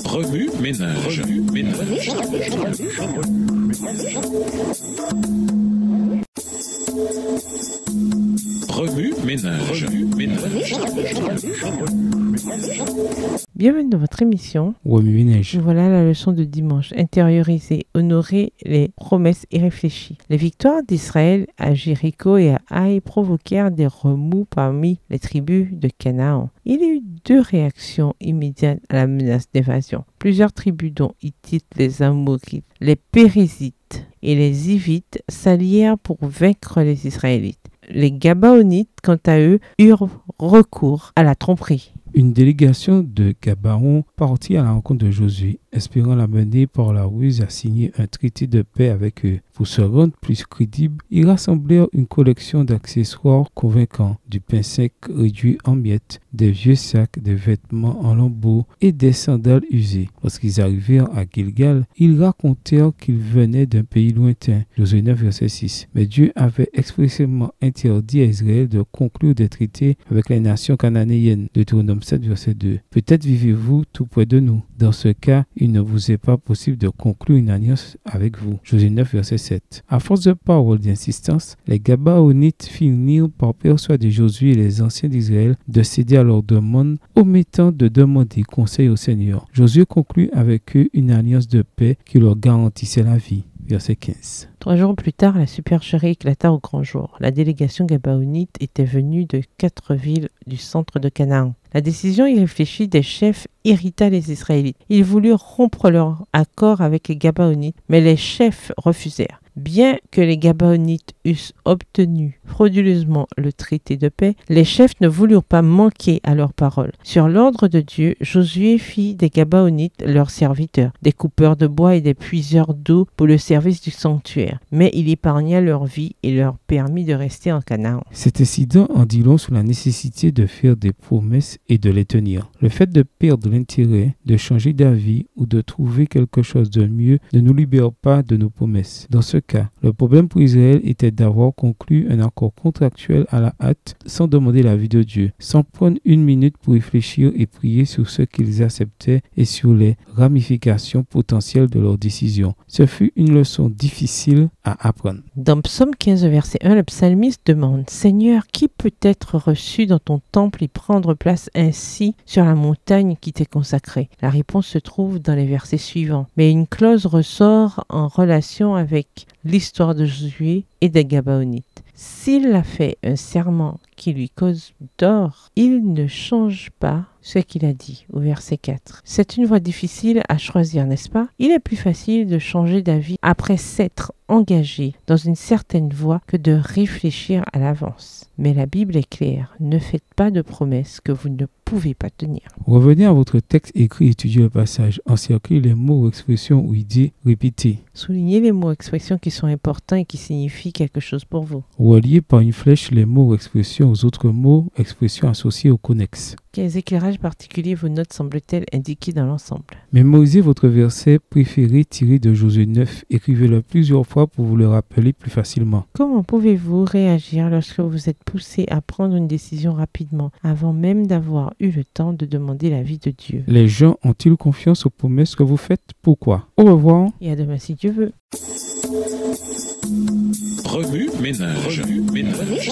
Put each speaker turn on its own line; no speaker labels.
Remue ménage. Remue ménage.
Bienvenue dans votre émission.
Remue ménage.
Voilà la leçon de dimanche. Intérioriser, honorer les promesses irréfléchies. Les victoires d'Israël à Jéricho et à Haï provoquèrent des remous parmi les tribus de Canaan. Il y a eu deux réactions immédiates à la menace d'invasion. Plusieurs tribus dont Hittites, les Amorites, les Périzites et les Hivites s'allièrent pour vaincre les Israélites. Les Gabaonites, quant à eux, eurent recours à la tromperie.
Une délégation de Gabaon partit à la rencontre de Josué, espérant l'amener par la ruse à signer un traité de paix avec eux. Pour se rendre plus crédible, ils rassemblèrent une collection d'accessoires convaincants, du pain sec réduit en miettes, des vieux sacs, des vêtements en lambeaux et des sandales usées. Lorsqu'ils arrivèrent à Gilgal, ils racontèrent qu'ils venaient d'un pays lointain. Josué 9, verset 6. Mais Dieu avait expressément interdit à Israël de conclure des traités avec les nations cananéennes. Deutéronome 7, verset 2. Peut-être vivez-vous tout près de nous. Dans ce cas, il ne vous est pas possible de conclure une alliance avec vous. Josué 9, verset 7. À force de paroles d'insistance, les Gabaonites finirent par persuader Josué et les anciens d'Israël de céder à leur demande, omettant de demander conseil au Seigneur. Josué conclut avec eux une alliance de paix qui leur garantissait la vie. Verset 15.
3 jours plus tard, la supercherie éclata au grand jour. La délégation gabaonite était venue de 4 villes du centre de Canaan. La décision irréfléchie des chefs irrita les Israélites. Ils voulurent rompre leur accord avec les Gabaonites, mais les chefs refusèrent. Bien que les Gabaonites eussent obtenu frauduleusement le traité de paix, les chefs ne voulurent pas manquer à leur parole. Sur l'ordre de Dieu, Josué fit des Gabaonites leurs serviteurs, des coupeurs de bois et des puiseurs d'eau pour le service du sanctuaire. Mais il épargna leur vie et leur permit de rester en Canaan.
Cet incident en dit long sur la nécessité de faire des promesses et de les tenir. Le fait de perdre l'intérêt, de changer d'avis ou de trouver quelque chose de mieux ne nous libère pas de nos promesses. Dans ce cas, le problème pour Israël était d'avoir conclu un accord contractuel à la hâte sans demander l'avis de Dieu, sans prendre une minute pour réfléchir et prier sur ce qu'ils acceptaient et sur les ramifications potentielles de leur décision. Ce fut une leçon difficile à apprendre.
Dans Psaume 15, verset 1, le psalmiste demande « Seigneur, qui peut être reçu dans ton temple et prendre place ainsi sur la montagne qui t'est consacrée ?» La réponse se trouve dans les versets suivants. Mais une clause ressort en relation avec l'histoire de Josué et des Gabaonites. S'il a fait un serment qui lui cause tort, il ne change pas ce qu'il a dit au verset 4. C'est une voie difficile à choisir, n'est-ce pas? Il est plus facile de changer d'avis après s'être engagé dans une certaine voie que de réfléchir à l'avance. Mais la Bible est claire, ne faites pas de promesses que vous ne pouvez pas tenir.
Revenez à votre texte écrit et étudiez le passage. Encerclez les mots ou expressions où il dit « répétez ».
Soulignez les mots ou expressions qui sont importants et qui signifient quelque chose pour vous.
Reliez par une flèche les mots ou expressions aux autres mots, expressions associées au connexe.
Quels éclairages particuliers vos notes semblent-elles indiquer dans l'ensemble?
Mémorisez votre verset préféré tiré de Josué 9. Écrivez-le plusieurs fois pour vous le rappeler plus facilement.
Comment pouvez-vous réagir lorsque vous êtes poussé à prendre une décision rapidement, avant même d'avoir eu le temps de demander l'avis de Dieu?
Les gens ont-ils confiance aux promesses que vous faites? Pourquoi? Au revoir.
Et à demain si Dieu veut.
Remue ménage. Remue ménage.